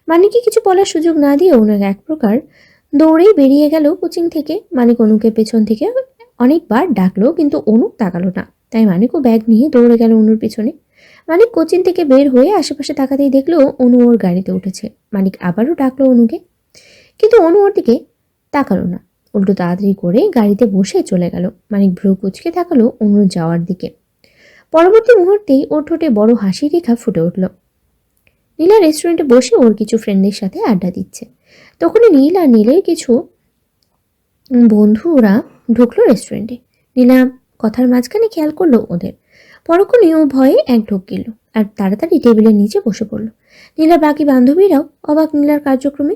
মানিককে কিছু বলার সুযোগ না দিয়ে অনু এক প্রকার দৌড়েই বেরিয়ে গেল কোচিং থেকে। মানিক অনুকে পেছন থেকে অনেকবার ডাকলো, কিন্তু অনু তাকালো না। তাই মানিকও ব্যাগ নিয়ে দৌড়ে গেল অনুর পেছনে। মানিক কোচিং থেকে বের হয়ে আশেপাশে তাকাতেই দেখলো অনু ওর গাড়িতে উঠেছে। মানিক আবারও ডাকলো অনুকে, কিন্তু অনু ওর দিকে তাকালো না, উল্টো তাড়াতাড়ি করে গাড়িতে বসে চলে গেল। মানিক ভ্রু কুচকে তাকালো অনুর যাওয়ার দিকে। পরবর্তী মুহূর্তেই ওর ঠোঁটে বড় হাসির রেখা ফুটে উঠল। নীলা রেস্টুরেন্টে বসে ওর কিছু ফ্রেন্ডের সাথে আড্ডা দিচ্ছে। তখনই নীল আর নীলের কিছু বন্ধুরা ঢুকলো রেস্টুরেন্টে। নীলা কথার মাঝখানে খেয়াল করলো ওদের। পরক্ষণে ও ভয়ে এক ঢোক গেল আর তাড়াতাড়ি টেবিলের নিচে বসে পড়লো। নীলার বাকি বান্ধবীরাও অবাক নীলার কার্যক্রমে।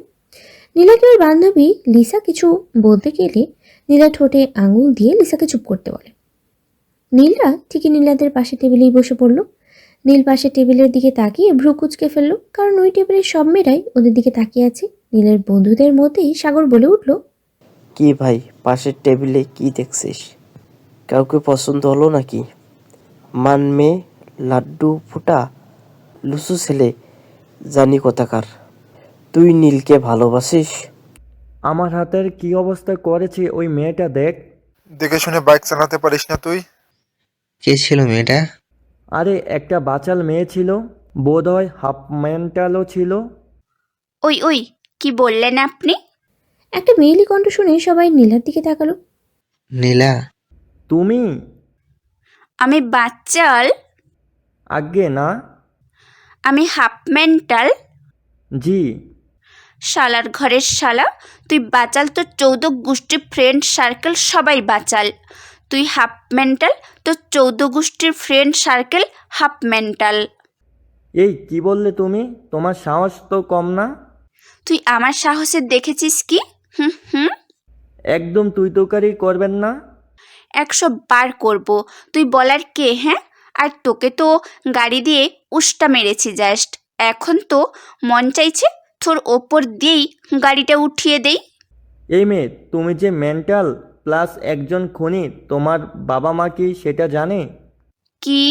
নীলাকে ওর বান্ধবী লিসা কিছু বলতে গেলে নীলা ঠোঁটে আঙুল দিয়ে লিসাকে চুপ করতে বলে। নীলরা ঠিকই নীলাদের পাশে টেবিলেই বসে পড়ল। নীল পাশে টেবিলের দিকে তাকিয়ে ভ্রু কুচকে ফেললো, কারণ ওই টেবিলের সব মেয়েরাই ওদের দিকে তাকিয়ে আছে। নীলের বন্ধুদের মধ্যেই সাগর বলে উঠল, কি ভাই, পাশের টেবিলে কি দেখছিস? কাউকে পছন্দ হলো নাকি? মানমে লাড্ডু ফুটা লুসু ছেলে জানি কোথাকার। তুই নীলকে ভালোবাসিস? আমার হাতের কি অবস্থা করেছে ওই মেয়েটা দেখ। দেখে শুনে বাইক চালাতে পারিস না তুই? কে ছিল মেয়েটা? আরে একটা বাচাল মেয়ে ছিল, বোধহয় হাফ মেন্টালও ছিল। ওই ওই, কি বললেন আপনি? একটা মেয়েলি কণ্ঠ শুনে সবাই নীলার দিকে তাকালো। নীলা? তুমি? আমি বাচ্চাল? আজ্ঞে না। আমি হাফ মেন্টাল? জি। শালার ঘরের শালা, তুই বাচাল তো 14 গোষ্ঠীর ফ্রেন্ড সার্কেল সবাই বাচাল। তুই হাফ মেন্টাল, তো 14 গোষ্ঠীর ফ্রেন্ড সার্কেল হাফ মেন্টাল। এই কি বললে তুমি? তোমার সাহস তো কম না। তুই আমার সাহসে দেখেছিস কি? হুম হুম, একদম তুই তোকারি করবেন না। 100 বার করব। তুই বলার কে? হ্যাঁ, আর তোকে তো গাড়ি দিয়ে উষ্টা মেরেছি জাস্ট। এখন তো মন চাইছে তোর ওপর দিয়েই গাড়িটা উঠিয়ে দেই। এই মেয়ে, তুমি যে মেন্টাল প্লাস একজন খুনি, তোমার বাবা মা কি সেটা জানে? কি?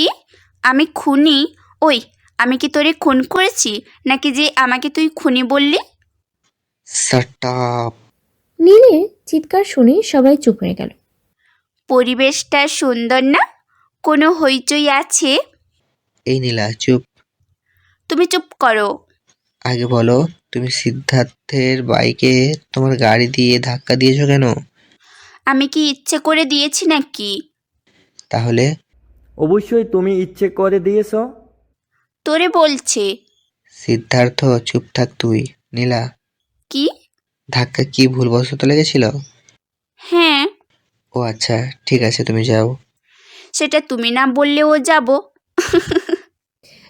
আমি খুনি? ওই, আমি কি তোরে খুন করেছি, নাকি যে আমাকে তুই খুনি বললি? Shut up! নীলের চিৎকার শুনে সবাই চুপ হয়ে গেল। পরিবেশটা সুন্দর না? কোনো হইচই আছে? এই নীলা, চুপ। তুমি চুপ করো। আগে বলো, তুমি সিদ্ধার্থের বাইকে তোমার গাড়ি দিয়ে ধাক্কা দিয়েছো কেন? আমি কি ইচ্ছে করে দিয়েছি নাকি? তাহলে? অবশ্যই তুমি ইচ্ছে করে দিয়েছো। তোরে বলছে। সিদ্ধার্থ, চুপ থাক তুই। নীলা, কি? ধাক্কা কি ভুলবশত লেগেছিল? হ্যাঁ। ও আচ্ছা, ঠিক আছে, তুমি যাও। সেটা তুমি না বললেও যাব।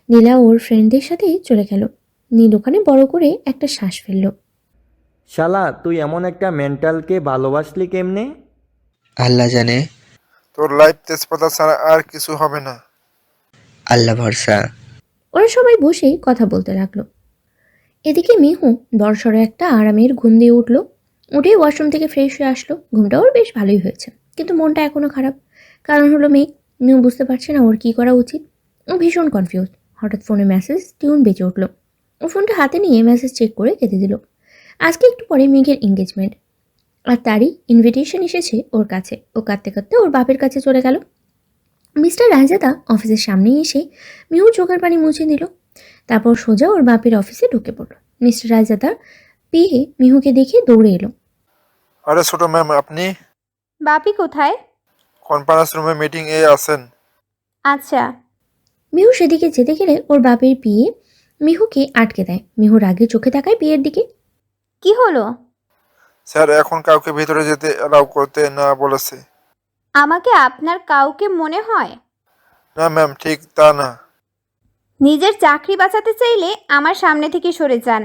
নীলা ওর ফ্রেন্ডদের সাথে চলে গেল। নীল ওখানে বড় করে একটা শ্বাস ফেলল। শালা, তুই এমন একটা মেন্টালকে ভালোবাসলি কেমনে? আল্লাহ জানে। তোর লাইফ তেজপাতা ছাড়া আর কিছু হবে না। আল্লাহ ভরসা। ওরা সবাই বসে কথা বলতে লাগলো। এদিকে মিহু বড়সড় একটা আরামের ঘুম দিয়ে উঠল। উঠে ওয়াশরুম থেকে ফ্রেশ হয়ে আসলো। ঘুমটা ওর বেশ ভালোই হয়েছে, কিন্তু মনটা এখনও খারাপ। কারণ হলো মেঘ। মিহু বুঝতে পারছে না ওর কী করা উচিত। ও ভীষণ কনফিউজ। হঠাৎ ফোনে মেসেজ টিউন বেজে উঠল। ও ফোনটা হাতে নিয়ে মেসেজ চেক করে কেটে দিল। আজকে একটু পরে মেঘের এঙ্গেজমেন্ট, আর তারই ইনভিটেশন এসেছে ওর কাছে। ও কাঁদতে কাঁদতে ওর বাপের কাছে চলে গেল। মিস্টার রায়জাদা অফিসের সামনেই এসে মিহু চোখের পানি মুছে দিল। তারপর সোজা ওর বাপের অফিসে ঢুকে পড়ল। মিস্টার রায়জাদা পেয়ে মিহুকে দেখে দৌড়ে এলো। আরে ছোট ম্যাম, আপনি বাপি কোথায়? কনফারেন্স রুমে মিটিং এ আছেন। আচ্ছা। মিহু সেদিকে যেতে গেলে ওর বাপের বিয়ে মিহুকে আটকে দেয়। মিহু রাগে চোখে তাকায় বিয়ের দিকে। কি হলো? স্যার এখন কাউকে ভেতরে যেতে অ্যালাউ করতে না বলেছে। আমাকে আপনার কাউকে মনে হয়? না ম্যাম, ঠিক তা না। নিজের চাকরি বাঁচাতে চাইলে আমার সামনে থেকে সরে যান।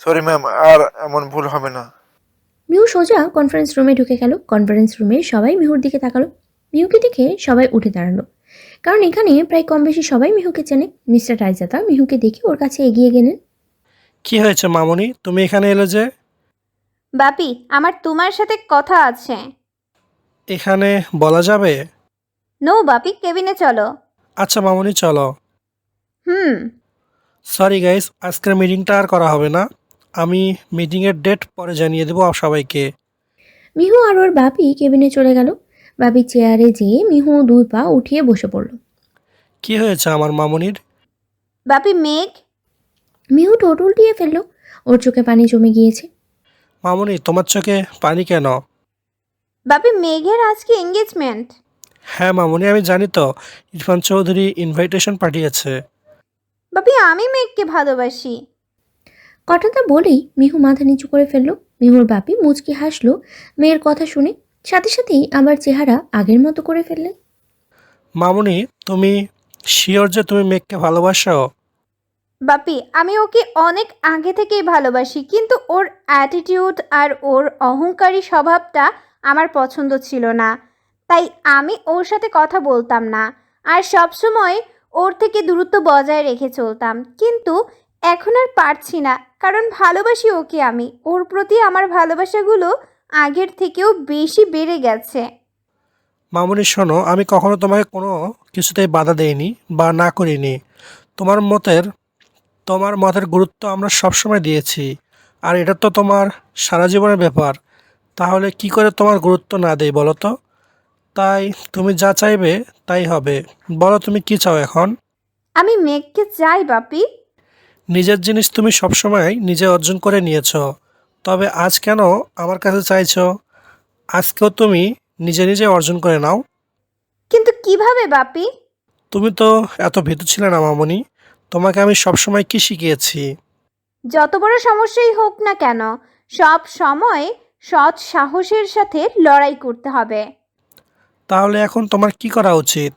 সরি ম্যাম, আর এমন ভুল হবে না। মিহু সোজা কনফারেন্স রুমে ঢুকে গেল। কনফারেন্স রুমে সবাই মিহুর দিকে তাকালো। মিহুকে দেখে সবাই উঠে দাঁড়ালো, কারণ এখানে প্রায় কম বেশি সবাই মিহুকে চেনে। মিস্টার রায়জাদা মিহুকে দেখে ওর কাছে এগিয়ে গেলেন। কি হয়েছে মামুনি, তুমি এখানে এলে যে? বাপি, আমার তোমার সাথে কথা আছে। এখানে বলা যাবে? নো বাপি, কেবিনে চলো। আচ্ছা মামুনি, চলো। হুম। সরি গাইস, আজকের মিটিংটা আর করা হবে না। আমি মিটিংয়ের ডেট পরে জানিয়ে দেবো সবাইকে। মিহু আর ওর বাপি কেবিনে চলে গেল। বাপি চেয়ারে যেয়ে মিহু 2 পা উঠিয়ে বসে পড়ল। কি হয়েছে আমার মামুনির? বাপি মেঘ। মিহু ঠোঁট উল্টিয়ে ফেলল। ওর চোখে পানি জমে গিয়েছে। মামুনি, তোমার চোখে পানি কেন? বাপি মেঘের আজকে এঙ্গেজমেন্ট। হ্যাঁ মামুনি, আমি জানি তো। ইরফান চৌধুরী ইনভাইটেশন পাঠিয়েছে। বাপি আমি মেঘকে ভালোবাসি। কথাটা বলেই মিহু মাথা নিচু করে ফেলল। মিহুর বাপি মুচকি হাসলো মেয়ের কথা শুনে, সাথে সাথেই আবার চেহারা আগের মতো করে ফেললেন। মামুনি, তুমি শিওর যে তুমি মেঘকে ভালোবাসো? বাপি আমি ওকে অনেক আগে থেকেই ভালোবাসি, কিন্তু ওর অ্যাটিটিউড আর ওর অহংকারী স্বভাবটা আমার পছন্দ ছিল না। তাই আমি ওর সাথে কথা বলতাম না আর সবসময় ওর থেকে দূরত্ব বজায় রেখে চলতাম। কিন্তু এখন আর পারছি না, কারণ ভালোবাসি ওকে আমি। ওর প্রতি আমার ভালোবাসাগুলো আগের থেকেও বেশি বেড়ে গেছে। মামুনি শোনো, আমি কখনো তোমাকে কোনো কিছুতেই বাধা দেইনি বা না করিনি। তোমার মতের গুরুত্ব আমরা সবসময় দিয়েছি, আর এটা তো তোমার সারা জীবনের ব্যাপার। তাহলে কি করে তোমার গুরুত্ব না দেই বলো তো? তাই তুমি যা চাইবে তাই হবে। বলো তুমি কি চাও এখন? আমি মেঘকে চাই বাপি। নিজের জিনিস তুমি সবসময় নিজে অর্জন করে নিয়েছো, তবে আজ কেন আমার কাছে চাইছো? আজকেও তুমি নিজে নিজে অর্জন করে নাও। কিন্তু কিভাবে বাপি? তুমি তো এত ভীতু ছিলে না মামুনি। তোমাকে আমি সবসময় কি শিখিয়েছি? যত বড় সমস্যাই হোক না কেন, সব সময় সৎ সাহসের সাথে লড়াই করতে হবে। তাহলে এখন তোমার কি করা উচিত?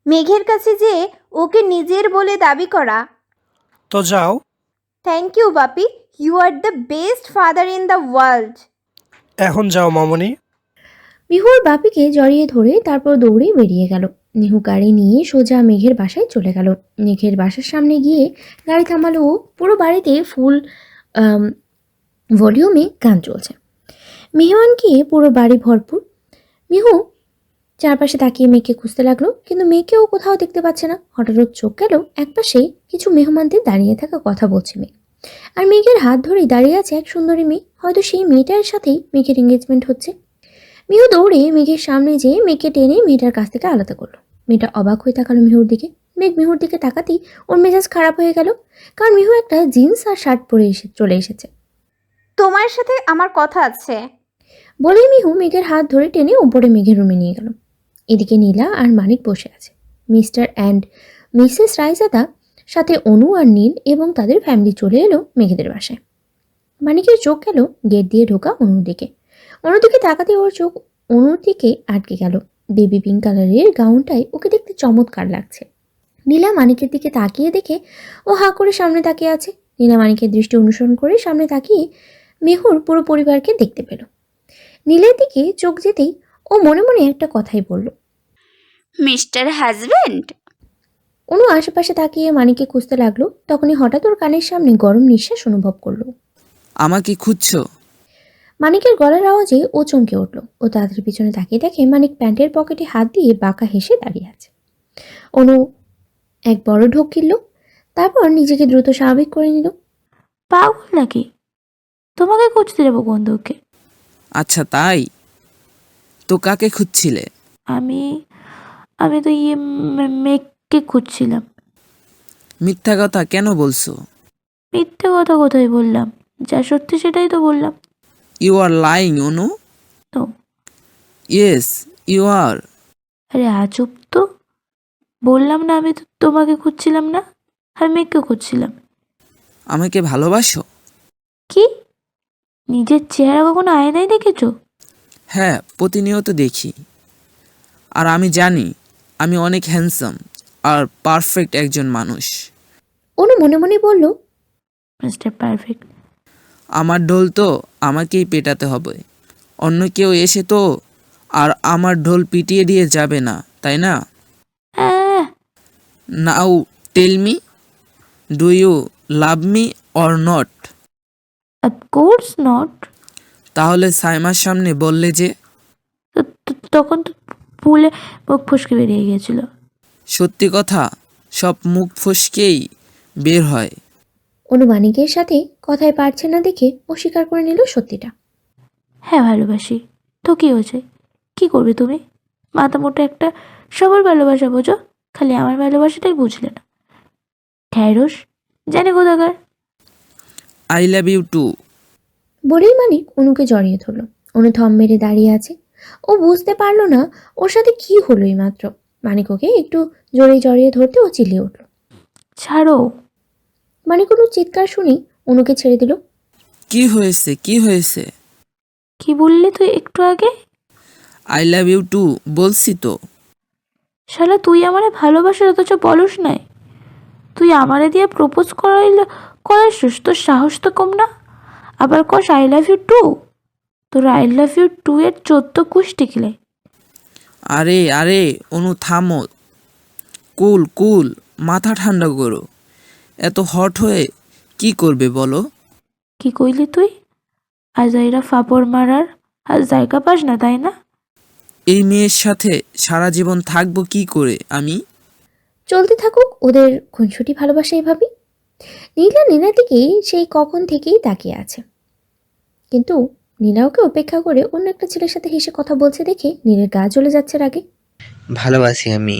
মেঘের কাছে যে ওকে নিজের বলে দাবি করা। তো যাও। থ্যাংক ইউ বাপি, you are the best father in the world. এখন যাও মামুনি। মিহুর বাপিকে জড়িয়ে ধরে তারপর দৌড়ে বেরিয়ে গেল। মিহু গাড়ি নিয়ে সোজা মেঘের বাসায় চলে গেল। মেঘের বাসার সামনে গিয়ে গাড়ি থামালো। পুরো বাড়িতে ফুল ভলিউমে গান চলছে। মেহমানকে পুরো বাড়ি ভরপুর। মিহু চারপাশে তাকিয়ে মেয়েকে খুঁজতে লাগলো, কিন্তু মেয়েকেও কোথাও দেখতে পাচ্ছে না। হঠাৎ ওর চোখ গেল একপাশে কিছু মেহমানদের দাঁড়িয়ে থাকা কথা বলছে মেয়ে। আর মেঘের হাত ধরেই দাঁড়িয়ে আছে এক সুন্দরী মেয়ে। হয়তো সেই মেয়েটার সাথেই মেঘের এঙ্গেজমেন্ট হচ্ছে। মিহু দৌড়ে মেঘের সামনে যেয়ে মেঘকে টেনে মেয়েটার কাছ থেকে আলাদা করলো। মেয়েটা অবাক হয়ে তাকালো মিহুর দিকে। মেঘ মিহুর দিকে তাকাতেই ওর মেজাজ খারাপ হয়ে গেল, কারণ মিহু একটা জিন্স আর শার্ট পরে চলে এসেছে। তোমার সাথে আমার কথা আছে। বলেই মিহু মেঘের হাত ধরে টেনে উপরে মেঘের রুমে নিয়ে গেল। এদিকে নীলা আর মানিক বসে আছে। মিস্টার অ্যান্ড মিসেস রায়জাদা, সাথে অনু আর নীল এবং তাদের ফ্যামিলি চলে এলো মেঘেদের বাসায়। মানিকের চোখ গেল গেট দিয়ে ঢোকা অনুর দিকে। অনুর দিকে তাকাতে ওর চোখ অনুর দিকে আটকে গেল। বেবি পিঙ্ক কালারের গাউনটায় ওকে দেখতে চমৎকার লাগছে। নীলা মানিকের দিকে তাকিয়ে দেখে ও হাঁ করে সামনে তাকিয়ে আছে। নীলা মানিকের দৃষ্টি অনুসরণ করে সামনে তাকিয়ে মেহুর পুরো পরিবারকে দেখতে পেল। নীলের দিকে চোখ যেতেই ও মনে মনে একটা কথাই বলল, মিস্টার হাজব্যান্ড। অনু আশেপাশে তাকিয়ে মানিককে খুঁজতে লাগলো। তখনই হঠাৎ ওর কানের সামনে গরম নিঃশ্বাস অনুভব করলো। আমাকে খুঁজছো? মানিকের গলার আওয়াজে ও চমকে উঠল। ও তাড়াতাড়ি পিছনে তাকিয়ে দেখে মানিক প্যান্টের পকেটে হাত দিয়ে বাঁকা হেসে দাঁড়িয়ে আছে। অনু এক বড় ঢোক গিলল, তারপর নিজেকে দ্রুত স্বাভাবিক করে নিল। পাগল নাকি? তোমাকে খুঁজতে যাবো বন্ধুকে? আচ্ছা তাই, তো কাকে খুঁজছিলে? আমি আমি তো মেঘকে খুঁজছিলাম। মিথ্যা কথা কেন বলছো? মিথ্যে কথা কোথায় বললাম? যা সত্যি সেটাই তো বললাম। ইউ আর লাইং অনু। তো ইয়েস ইউ আর। আরে আজব তো, বললাম না আমি তো তোমাকে খুঁজছিলাম না, আমি মেঘকে খুঁজছিলাম। আমাকে ভালোবাসো? কি? নিজের চেহারা কখনো আয়নায় দেখেছো? হ্যাঁ, প্রতিনিয়ত দেখি। আর আমি জানি আমি অনেক হ্যান্ডসাম আর পারফেক্ট একজন মানুষ। অনু মনে মনে বলল, মিস্টার পারফেক্ট। আমার ঢোল তো আমাকেই পেটাতে হবে, অন্য কেউ এসে তো আর আমার ঢোল পিটিয়ে দিয়ে যাবে না, তাই না? Now tell me, do you love me or not? Of course not. তাহলে সাইমার সামনে বললে যে? তখন তো ভুলে মুখ ফসকে বেরিয়ে গিয়েছিল। সত্যি কথা, সব মুখ ফসকেই বের হয়। অনু মানিকের সাথে কথায় পারছে না দেখে অস্বীকার করে নিল সত্যিটা। হ্যাঁ ভালোবাসি, তো কী হয়েছে? কী করবে তুমি? মাথা মোটা একটা, সবার ভালোবাসা বোঝো, খালি আমার ভালোবাসাটাই বুঝলে না। ঢ্যাঁড়স জানে কোথাকার। I love you too. বলেই মানিক অনুকে জড়িয়ে ধরল। অনু থম মেরে দাঁড়িয়ে আছে। ও বুঝতে পারলো না ওর সাথে কি হলো এই মাত্র। মানিক ওকে একটু জোরে জড়িয়ে ধরতে ও চিল্লিয়ে উঠল। ছাড়ো। মানিক অনুর চিৎকার শুনেই অনুকে ছেড়ে দিল। কি হয়েছে, কি হয়েছে? কি বললি তুই একটু আগে? আই লাভ ইউ টু বলছি তো। শালা তুই আমারে ভালোবাসার অথচ বলস নাই। তুই আমারে দিয়ে প্রপোজ করাইছিস, তোর সাহস তো কম না। আবার কস আই লাভ ইউ টু। তোর আই লাভ ইউ টু এর 14 কুষ্টি কিলে। আরে আরে অনু থামো, কুল কুল, মাথা ঠান্ডা করো। এত হট হয়ে কি করবে বলো? কি কইলি তুই? আজাইরা ফাপড় মারার আর জায়গা পাস না, তাই না? এই মেয়ের সাথে সারা জীবন থাকবো কি করে আমি? চলতে থাকুক ওদের খুনসুটি ভালোবাসা এভাবেই। নীলা নীলার দিকে সেই কখন থেকেই তাকিয়ে আছে, কিন্তু নীলা ওকে উপেক্ষা করে অন্য একটা ছেলের সাথে হেসে কথা বলছে দেখে নীলের গা জ্বলে যাচ্ছে রাগে। ভালোবাসি আমি,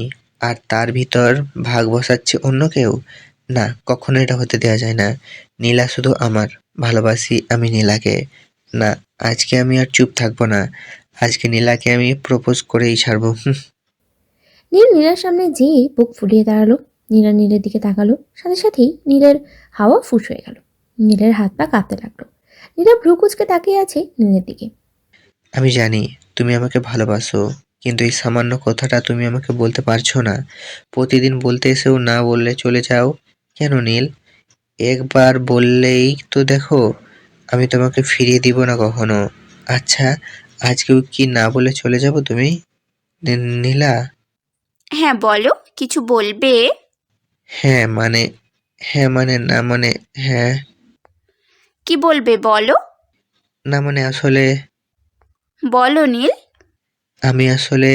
আর তার ভিতর ভাগ বসাচ্ছে অন্য কেউ? না, কখনো এটা হতে দেওয়া যায় না। নীলা শুধু আমার, ভালোবাসি আমি নীলাকে। না, আজকে আমি আর চুপ থাকবো না। আজকে নীলাকে আমি প্রপোজ করেই ছাড়বো। নীল নীলার সামনে যেয়ে বুক ফুলিয়ে দাঁড়ালো। নীলা নীলের দিকে তাকালো, সাথে সাথেই নীলের হাওয়া ফুস হয়ে গেল। নীলের হাত পা কাঁপতে লাগলো। নীলা ভ্রু কুচকে তাকিয়ে আছে নীলের দিকে। আমি জানি তুমি আমাকে ভালোবাসো, কিন্তু এই সামান্য কথাটা তুমি আমাকে বলতে পারছো না। প্রতিদিন বলতে এসেও না বললে চলে যাও কেন নীল? একবার বললেই তো দেখো, আমি তোমাকে ফিরিয়ে দিব না কখনো। আচ্ছা, আজকেও কি না বলে চলে যাবো তুমি? নীলা? হ্যাঁ বলো, কিছু বলবে? হ্যাঁ মানে, হ্যাঁ মানে, না মানে, হ্যাঁ। কি বলবে বলো? না মানে আসলে, বলো নীল। আমি আসলে,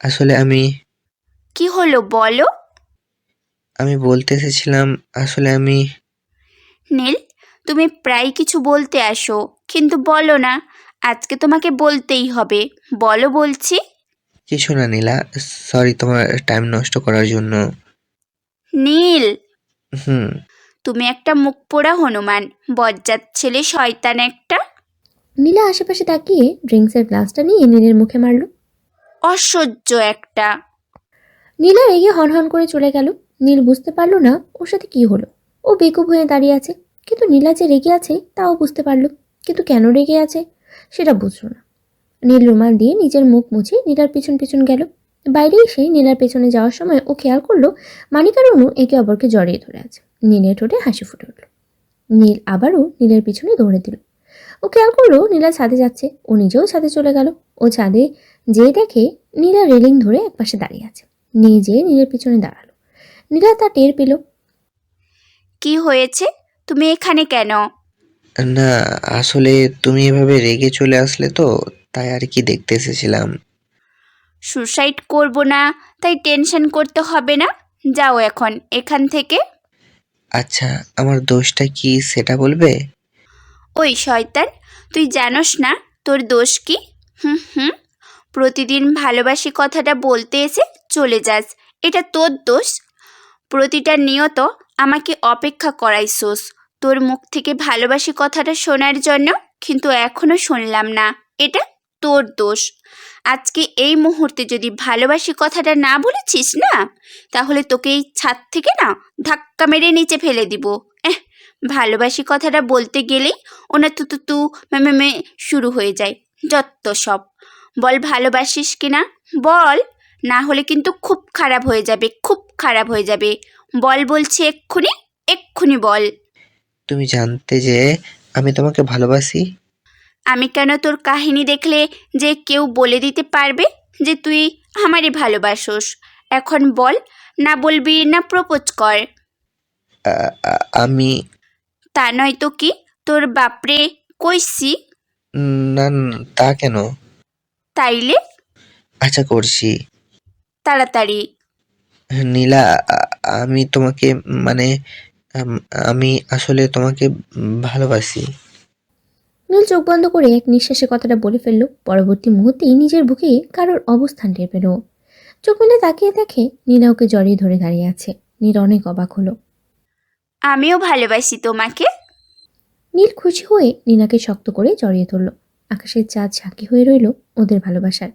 আসলে আমি, কি হলো বলো? আমি বলতে এসেছিলাম, আসলে আমি, নীল, তুমি প্রায় কিছু বলতে আসো, কিন্তু বলো না। আজকে তোমাকে বলতেই হবে, বলো বলছি। কিছু না নীলা, সরি তোমার টাইম নষ্ট করার জন্য। নীল, হুম। তুমি একটা মুখ পোড়া হনুমান, বজ্জাত ছেলে, শয়তান একটা। নীলা আশেপাশে তাকিয়ে ড্রিঙ্কসের গ্লাসটা নিয়ে নীলের মুখে মারল। অসহ্য একটা। নীলা রেগে হনহন করে চলে গেল। নীল বুঝতে পারলো না ওর সাথে কি হলো। ও বেকুব হয়ে দাঁড়িয়ে আছে, কিন্তু নীলা যে রেগে আছে তাও বুঝতে পারলো, কিন্তু কেন রেগে আছে সেটা বুঝলো না। নীল রুমাল দিয়ে নিজের মুখ মুছে নীলার পিছন পিছন গেল। বাইরে এসে নীলার পেছনে যাওয়ার সময় ও খেয়াল করলো মানিক আর অনু একে অপরকে জড়িয়ে ধরে আছে। নীলের ঠোঁটে হাসি ফুটে উঠল। নীল আবারও নীলের পিছনে দৌড়ে দিল। ও খেয়াল করলো নীলা ছাদে যাচ্ছে। ও নিজেও ছাদে চলে গেল। ও ছাদে যেয়ে দেখে নীলা রেলিং ধরে একপাশে দাঁড়িয়ে আছে। নিজে নীলের পিছনে দাঁড়ালো। নীলা তা টের পেল। কি হয়েছে? তুমি এখানে কেন? না, আসলে তুমি এভাবে রেগে চলে আসলে তো, তাই আর কি দেখতে এসেছিলাম। সুসাইড করব না, তাই টেনশন করতে হবে না। যাও এখন এখান থেকে। আচ্ছা, আমার দোষটা কি সেটা বলবে? ওই শয়তান, তুই জানোস না তোর দোষ কি? হুম হুম, প্রতিদিন ভালোবাসি কথাটা বলতে এসে চলে যাস, এটা তোর দোষ। প্রতিটা নিয়ত আমাকে অপেক্ষা করাইছোস তোর মুখ থেকে ভালোবাসি কথাটা শোনার জন্য, কিন্তু এখনো শুনলাম না। এটা তোর দোষ। আজকে এই মুহূর্তে যদি ভালোবাসি কথাটা না বলেছিস না, তাহলে তোকে এই ছাদ থেকে না ধাক্কা মেরে নিচে ফেলে দিব। ভালোবাসি কথাটা বলতে গেলেই ওনা তু তু তু মে শুরু হয়ে যায়। যত সব। বল ভালোবাসিস কিনা, বল, না হলে কিন্তু খুব খারাপ হয়ে যাবে, খুব খারাপ হয়ে যাবে। বল বলছি, এক্ষুনি, এক্ষুনি বল। তুমি জানতে যে আমি তোমাকে ভালোবাসি? আমি কেন তোর কাহিনী দেখলে যে কেউ বলে দিতে পারবে যে তুই আমারই ভালোবাসোস? এখন বল, না বলবি না প্রপোজ কর। আমি, তা নয় তো কি, তোর বাপরে কইছি। না তা কেন? তাইলে আচ্ছা করছি। তাড়াতাড়ি। নীলা, আমি তোমাকে মানে, আমি আসলে তোমাকে ভালোবাসি। নীল চোখ বন্ধ করে এক নিঃশ্বাসে কথাটা বলে ফেলল। পরবর্তী মুহূর্তেই নিজের বুকে কারোর অবস্থান টের পেল। চোখ মেলে তাকিয়ে দেখে নীলা ওকে জড়িয়ে ধরে দাঁড়িয়ে আছে। নীল অনেক অবাক হলো। আমিও ভালোবাসি তোমাকে। নীল খুশি হয়ে নীলাকে শক্ত করে জড়িয়ে ধরল। আকাশের চাঁদ সাক্ষী হয়ে রইল ওদের ভালোবাসার।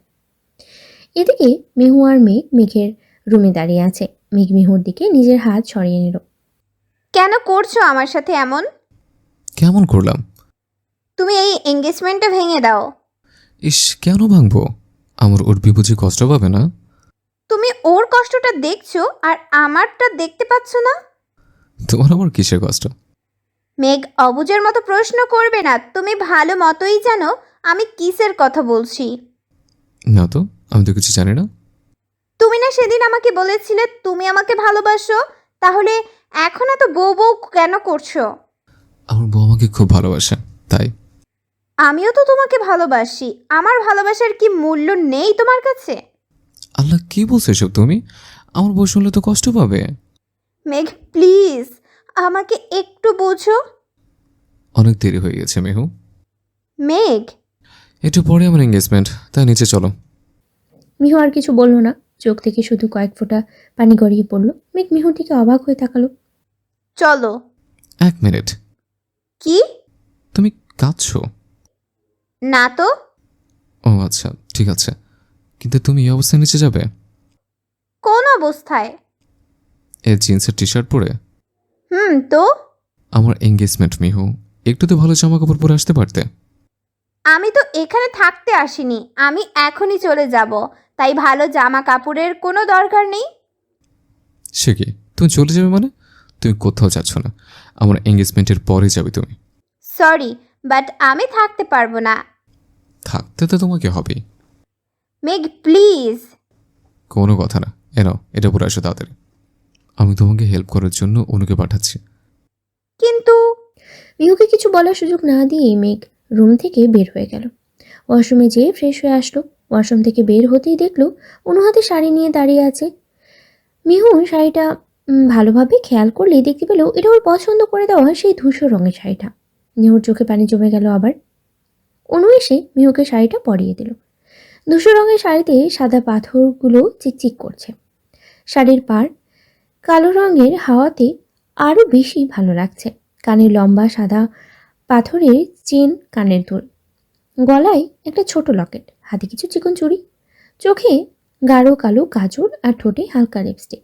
এদিকে মেহু আর মেঘের রুমে দাঁড়িয়ে আছে। মেঘ মেহুর দিকে নিজের হাত সরিয়ে নিল। কেন করছো আমার সাথে এমন? কেমন করলাম? তুমি এই এঙ্গেজমেন্টটা ভেঙে দাও। ইস, কেন ভাঙবো? আমার উঠবি বুঝি কষ্ট পাবে না? তুমি ওর কষ্টটা দেখছো আর আমারটা দেখতে পাচ্ছ না। তোমার আমার কিসের কষ্ট? মেঘ, অবুজের মতো প্রশ্ন করবে না। তুমি ভালো মতোই জানো আমি কিসের কথা বলছি। না তো, আমি তো কিছু জানি না। তুমি না সেদিন আমাকে বলেছিলে তুমি আমাকে ভালোবাসো, তাহলে এখন এত বউ বউ কেন করছো? আমার বউ আমাকে খুব ভালোবাসে, তাই। আমিও তো তোমাকে ভালোবাসি। আমার ভালোবাসার কি মূল্য নেই তোমার কাছে? আল্লাহ, কি বলছো এসব তুমি? আমার বউ শুনলে তো কষ্ট পাবে। মেঘ প্লিজ আমাকে একটু বোঝো। অনেক দেরি হয়ে গেছে মেহু। মেঘ, একটু পরে আমার এঙ্গেজমেন্ট, তাই নিচে চলো। মিহু আর কিছু বলল না। চোখ থেকে শুধু কয়েক ফোঁটা পানি গড়িয়ে পড়ল। মেঘ মিহুর দিকে অবাক হয়ে তাকালো। চলো। 1 মিনিট। কি? তুমি কাঁদছো? না তো। ও আচ্ছা, ঠিক আছে, কিন্তু তুমি এই অবস্থায় নিচে যাবে? কোন অবস্থায়? এই জিন্সের টি শার্ট পরে? তো আমার এঙ্গেজমেন্ট মিহু, একটু তো ভালো জামা কাপড় পরে আসতে পারতে। আমি তো এখানে থাকতে আসিনি, আমি এখনই চলে যাব। তাই ভালো জামা কাপড়ের কোনো দরকার নেই। সে কি, তুমি চলে যাবে মানে? তুমি কোথাও যাচ্ছ না, আমার এঙ্গেজমেন্টের পরে যাবে তুমি। সরি, বাট আমি থাকতে পারবো না। থাকতে তো তোমাকে হবেই। মেঘ প্লিজ। কোনো কথা না, নাও এটা পরে আসো তাড়াতাড়ি। আমি তোমাকে হেল্প করার জন্য অনুকে পাঠাচ্ছি। কিন্তু মিহুকে কিছু বলার সুযোগ না দিয়ে মেঘ রুম থেকে বের হয়ে গেল। ওয়াশরুমে যেয়ে ফ্রেশ হয়ে আসলো। ওয়াশরুম থেকে বের হতেই দেখলো অনু হাতে শাড়ি নিয়ে দাঁড়িয়ে আছে। মিহু শাড়িটা ভালোভাবে খেয়াল করলেই দেখতে পেল এটা ওর পছন্দ করে দেওয়া সেই ধূসর রঙের শাড়িটা। মিহুর চোখে পানি জমে গেল আবার। অনু এসে মিহুকে শাড়িটা পরিয়ে দিল। ধূসর রঙের শাড়িতে সাদা পাথরগুলো চিকচিক করছে। শাড়ির পাড় কালো রঙের হাওয়াতে আরও বেশি ভালো লাগছে। কানের লম্বা সাদা পাথরের চেন, কানের দুল, গলায় একটা ছোট লকেট, হাতে কিছু চিকন চুড়ি, চোখে গাঢ় কালো কাজল আর ঠোঁটে হালকা লিপস্টিক,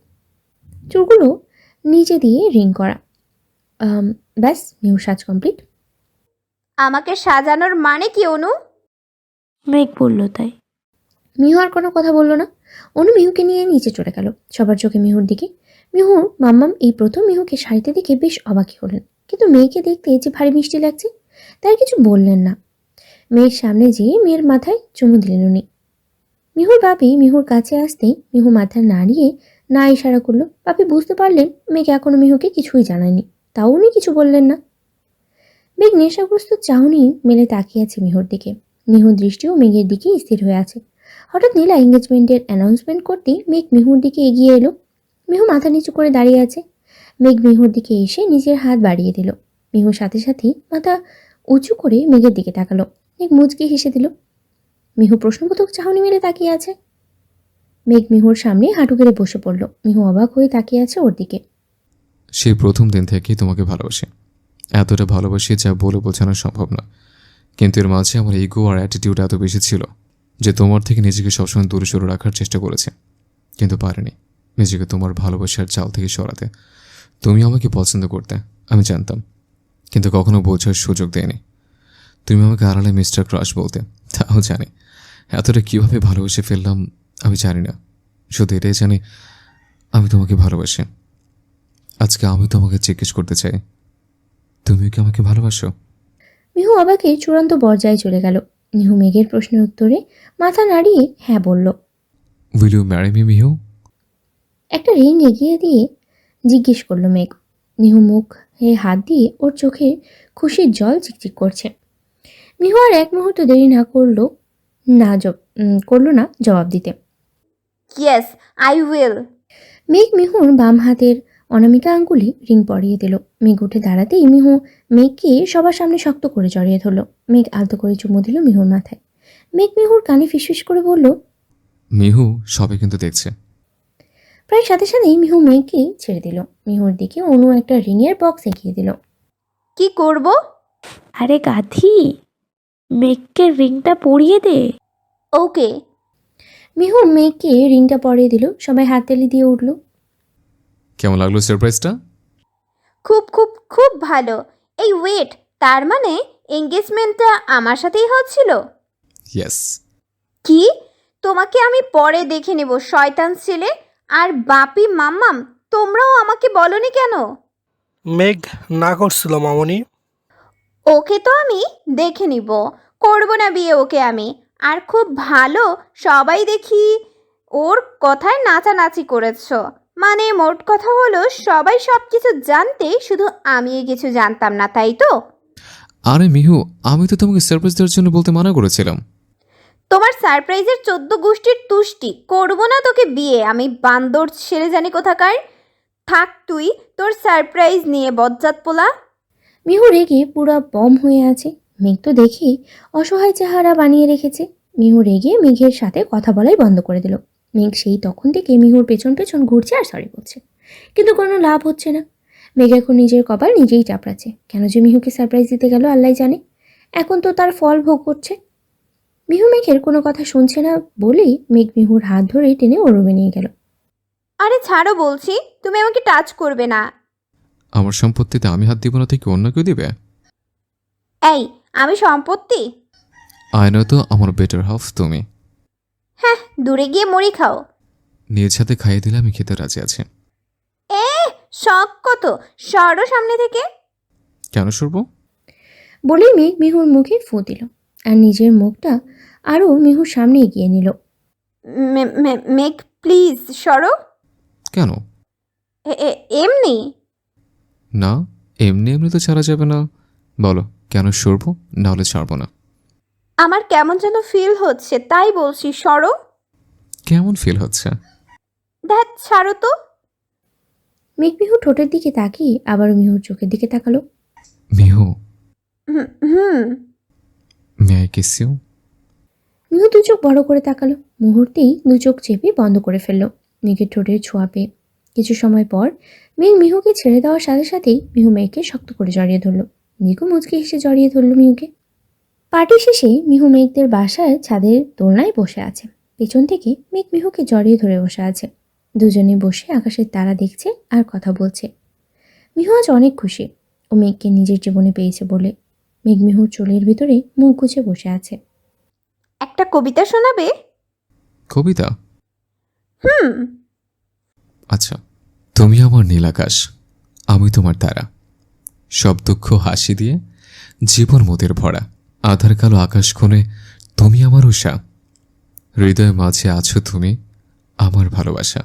চুলগুলো নিচে দিয়ে রিং করা। ব্যাস, মিহু সাজ কমপ্লিট। আমাকে সাজানোর মানে কি অনু? মেঘ বলল তাই। মিহু আর কোনো কথা বলল না। অনু মিহুকে নিয়ে নিচে চলে গেল। সবার চোখে মিহুর দিকে। মিহুর মাম্মাম এই প্রথম মিহুকে শাড়িতে দেখে বেশ অবাকই হলেন, কিন্তু মেয়েকে দেখতে যে ভারী মিষ্টি লাগছে তার কিছু বললেন না। মেয়ের সামনে যেয়ে মেয়ের মাথায় চুমু দিলেন উনি। মিহুর বাপি মিহুর কাছে আসতেই মিহু মাথা নাড়িয়ে না ইশারা করলো। বাপি বুঝতে পারলেন মেঘ এখনো মিহুকে কিছুই জানায়নি, তাও উনি কিছু বললেন না। মেঘ নেশাগ্রস্ত চাহনি মেলে তাকিয়ে আছে মিহুর দিকে। মিহুর দৃষ্টিও মেঘের দিকে স্থির হয়ে আছে। হঠাৎ নীলা এঙ্গেজমেন্টের অ্যানাউন্সমেন্ট করতেই মেঘ মিহুর দিকে এগিয়ে এলো। মিহু মাথা নিচু করে দাঁড়িয়ে আছে। মেঘ মিহুর দিকে এসে নিজের হাত বাড়িয়ে দিল। মিহুর সাথে সাথেই মাথা উঁচু করে মেঘের দিকে তাকালো। মেঘ মুচকি হেসে দিল। মিহু প্রশ্নবোধক চাহনি মেলে তাকিয়ে আছে। মেঘ মিহুর সামনে হাঁটু গেড়ে বসে পড়ল। মিহু অবাক হয়ে তাকিয়ে আছে ওর দিকে। সেই প্রথম দিন থেকেই তোমাকে ভালোবাসি, এতটা ভালোবাসি যা বলে বোঝানো সম্ভব না। কিন্তু এর মাঝে আমার ইগো আর অ্যাটিটিউড এত বেশি ছিল যে তোমার থেকে নিজেকে সবসময় দূরে সরে রাখার চেষ্টা করেছে, কিন্তু পারিনি নিজেকে তোমার ভালোবাসার চাল থেকে সরাতে। তুমি আমাকে পছন্দ করতে আমি জানতাম, কিন্তু কখনো বোঝার সুযোগ দেয়নি। তুমি আমাকে আড়ালে মিস্টার ক্রাশ বলতে, তাও জানি। এতটা কীভাবে ভালোবেসে ফেললাম আমি জানি না, শুধু এটাই জানি আমি তোমাকে ভালোবাসি। আজকে আমি তোমাকে জিজ্ঞেস করতে চাই, তুমিও কি আমাকে ভালোবাসো? মিহু অবাকে চূড়ান্ত পর্যায়ে চলে গেল। মিহু মেঘের প্রশ্নের উত্তরে মাথা নাড়িয়ে হ্যাঁ বলল। Will you marry me Mihu? একটা রিং এগিয়ে দিয়ে জিজ্ঞেস করলো মেঘ। মিহু মুখে হাত দিয়ে ওর চোখে খুশির জল চিকচিক করছে। মিহু আর এক মুহূর্ত দেরি না করলো না জবাব দিতে। Yes I will. মেঘ মিহুর বাম হাতের অনামিকা আঙ্গুলি রিং পরিয়ে দিল। মেঘ উঠে দাঁড়াতেই মিহু মেঘকে সবার সামনে শক্ত করে জড়িয়ে ধরলো। মেঘ আলতো করে চুমু দিল মিহুর মাথায়। মেঘ মিহুর কানে ফিসফিস করে বলল, মিহু সবাই কিন্তু দেখছে। প্রায় সাথে সাথেই মিহু মেঘকে ছেড়ে দিল। মিহুর দিকে অনু একটা রিংয়ের বক্স এগিয়ে দিল। কি করব? আরে গাধি, মেঘকে রিংটা পরিয়ে দে। ওকে। মিহু মেঘকে রিংটা পরিয়ে দিল। সবাই হাততালি দিয়ে উঠল। কেমন লাগলো সারপ্রাইজটা? খুব খুব খুব ভালো। এই ওয়েট, তার মানে এঙ্গেজমেন্টটা আমার সাথেই হচ্ছিল? ইয়েস। কি? তোমাকে আমি পরে দেখে নেব শয়তান ছেলে। আর বাপি মাম্মাম, তোমরাও আমাকে বলনি কেন? মেঘ না করছিল মামনি। ওকে তো আমি দেখে নিব, করব না বিয়ে ওকে আমি। আর খুব ভালো, সবাই দেখি ওর কথায় নাচানাচি করেছ। মানে মোট কথা হলো সবাই সব কিছু জানতে, শুধু আমি কিছু জানতাম না, তাই তো? আরে মিহু, আমি তো তোমাকে সারপ্রাইজ দেওয়ার জন্য বলতে মানা করেছিলাম। তোমার সারপ্রাইজের 14 গোষ্ঠীর তুষ্টি, করব না তোকে বিয়ে আমি, বান্দর ছেলে জানি কোথাকার। থাক তুই তোর সারপ্রাইজ নিয়ে, বজ্জাত পোলা। মিহু রেগে পুরো বম হয়ে আছে। মেঘ তো দেখি অসহায় চেহারা বানিয়ে রেখেছে। মিহু রেগে মেঘের সাথে কথা বলাই বন্ধ করে দিল। মেঘ সেই তখন থেকে মিহুর পেছন পেছন ঘুরছে আর সরি বলছে, কিন্তু কোনো লাভ হচ্ছে না। মেঘ এখন নিজের কপাল নিজেই চাপড়াচ্ছে। কেন যে মিহুকে সারপ্রাইজ দিতে গেল আল্লাহ জানে। এখন তো তার ফল ভোগ করছে। মিহু মেঘের কোনো কথা শুনছে না বলেই মেঘ মিহুর হাত ধরে টেনে ওর রুমে নিয়ে গেল। আরে ছাড়ো বলছি, তুমি আমাকে টাচ করবে না। আমার সম্পত্তিতে আমি হাত দিব না থেকে অন্য কেউ দিবে? এই, আমি সম্পত্তি? আয়না তো আমার বেটার হাফ তুমি। হ্যাঁ, দূরে গিয়ে মুড়ি খাও। নিজ হাতে খাইয়ে দিলে আমি খেতে রাজি আছি। এ শখ কত, সরো সামনে থেকে। কেন সরব? বলেই মেঘ মিহুর মুখে ফু দিল আর নিজের মুখটা আরও মিহুর সামনে এগিয়ে নিল। মেঘ প্লিজ সরো। কেন? এমনি। না, এমনি এমনি তো ছাড়া যাবে না। বলো কেন সরব, না হলে ছাড়বো না। আমার কেমন যেন ফিল হচ্ছে, তাই বলছি সরো। কেমন ফিল হচ্ছে? ধ্যাৎ ছাড়ো তো। মেঘ মিহুর ঠোঁটের দিকে তাকিয়ে আবার মিহুর চোখের দিকে তাকালো। Mihu, hmm. May I kiss you? Mihu দু চোখ বড় করে তাকালো। মুহূর্তেই দু চোখ চেপে বন্ধ করে ফেললো মেঘের ঠোঁটের ছোঁয়া পেয়ে। কিছু সময় পর মেঘ মিহুকে ছেড়ে দেওয়ার সাথে সাথেই মিহু মেঘকে শক্ত করে জড়িয়ে ধরলো। মেঘও মুচকে হেসে জড়িয়ে ধরলো মিহুকে। পার্টি শেষে মিহু মেঘদের বাসায় ছাদের দোলনায় বসে আছে। পেছন থেকে মেঘ মিহুকে জড়িয়ে ধরে বসে আছে। দুজনে বসে আকাশের তারা দেখছে আর কথা বলছে। মিহু আজ অনেক খুশি ও মেঘকে নিজের জীবনে পেয়েছে বলে। মেঘ মিহুর চুলের ভিতরে মুখ গুজে বসে আছে। একটা কবিতা শোনাবে? কবিতা? হুম। আচ্ছা। তুমি আমার নীল আকাশ, আমি তোমার তারা, সব দুঃখ হাসি দিয়ে জীবন মোদের ভরা, আধার কালো আকাশ কোণে তুমি আমার উষা, হৃদয়ের মাঝে আছো তুমি আমার ভালোবাসা।